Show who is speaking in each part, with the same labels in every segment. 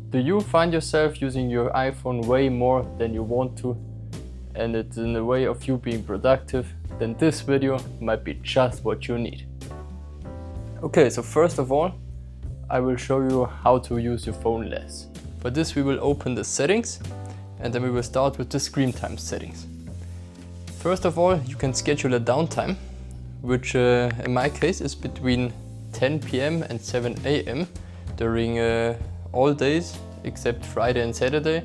Speaker 1: Do you find yourself using your iPhone way more than you want to, and it's in the way of you being productive? Then this video might be just what you need. Okay, so first of all, I will show you how to use your phone less. For this we will open the settings, and then we will start with the screen time settings. First of all, you can schedule a downtime, which in my case is between 10 PM and 7 AM during all days except Friday and Saturday.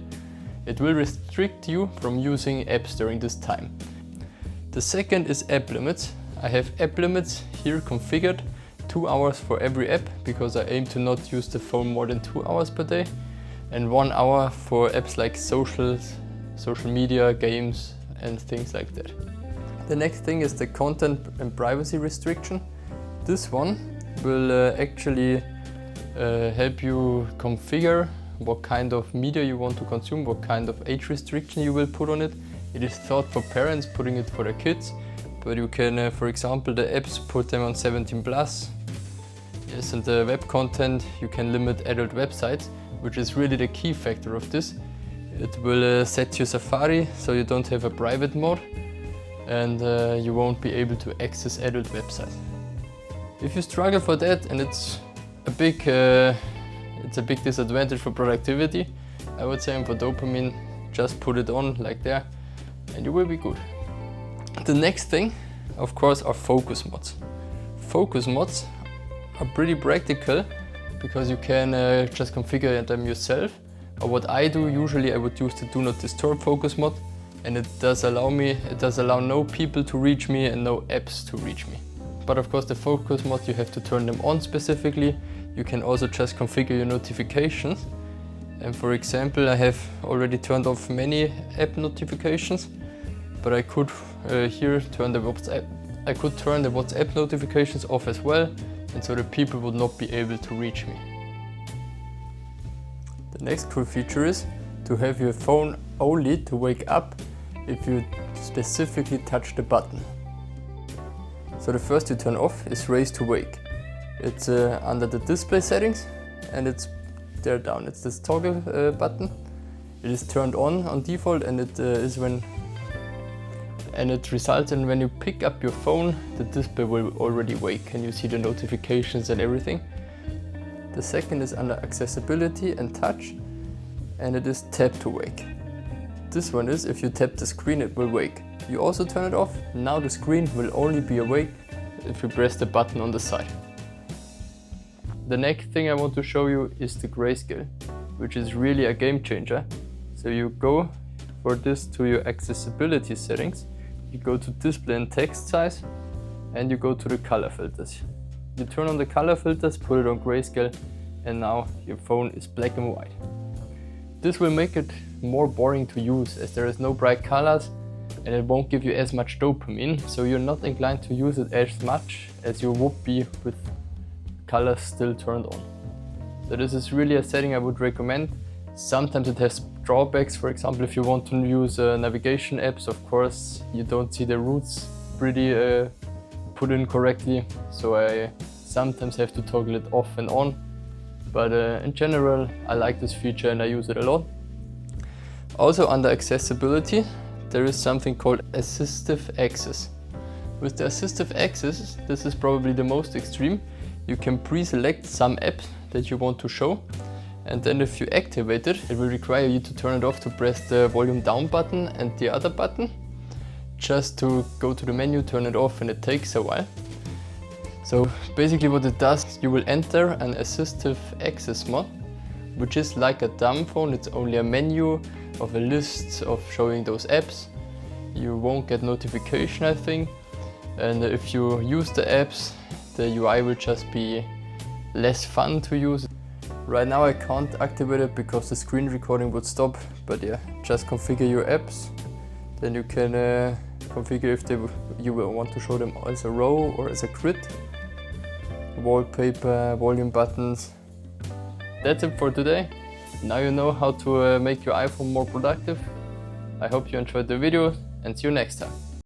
Speaker 1: It will restrict you from using apps during this time. The second is app limits. I have app limits here configured, 2 hours for every app, because I aim to not use the phone more than 2 hours per day, and 1 hour for apps like social media, games and things like that. The next thing is the content and privacy restriction. This one will actually help you configure what kind of media you want to consume, what kind of age restriction you will put on it. It is thought for parents, putting it for their kids, but you can, for example, the apps, put them on 17 plus. Yes, and the web content, you can limit adult websites, which is really the key factor of this. It will set your Safari so you don't have a private mode, and you won't be able to access adult websites. If you struggle for that, and it's a big disadvantage for productivity, I would say, and for dopamine, just put it on like there and you will be good. The next thing, of course, are focus modes. Focus modes are pretty practical because you can just configure them yourself. Or what I do usually, I would use the do not disturb focus mode, and it does allow no people to reach me and no apps to reach me. But of course the focus mode, you have to turn them on specifically. You can also just configure your notifications. And for example, I have already turned off many app notifications, but I could here turn the WhatsApp notifications off as well, and so the people would not be able to reach me. The next cool feature is to have your phone only to wake up if you specifically touch the button. So the first you turn off is raise to wake. It's under the display settings, and it's there down. It's this toggle button. It is turned on default, and it results in when you pick up your phone, the display will already wake and you see the notifications and everything. The second is under accessibility and touch, and it is tap to wake. This one is if you tap the screen, it will wake. You also turn it off. Now the screen will only be awake if you press the button on the side. The next thing I want to show you is the grayscale, which is really a game changer. So you go for this to your accessibility settings, you go to display and text size, and you go to the color filters. You turn on the color filters, put it on grayscale, and now your phone is black and white. This will make it more boring to use, as there is no bright colors and it won't give you as much dopamine, so you're not inclined to use it as much as you would be with colors still turned on. So this is really a setting I would recommend. Sometimes it has drawbacks. For example, if you want to use navigation apps, of course you don't see the routes pretty put in correctly, so I sometimes have to toggle it off and on. But in general, I like this feature and I use it a lot. Also under accessibility, there is something called assistive access. With the assistive access, this is probably the most extreme. You can pre-select some apps that you want to show, and then if you activate it, it will require you to turn it off to press the volume down button and the other button, just to go to the menu, turn it off, and it takes a while. So basically what it does, you will enter an assistive access mode, which is like a dumb phone. It's only a menu of a list of showing those apps. You won't get notification, I think, and if you use the apps, the UI will just be less fun to use. Right now I can't activate it because the screen recording would stop, but yeah, just configure your apps. Then you can configure if you will want to show them as a row or as a grid. Wallpaper, volume buttons. That's it for today. Now you know how to make your iPhone more productive. I hope you enjoyed the video and see you next time.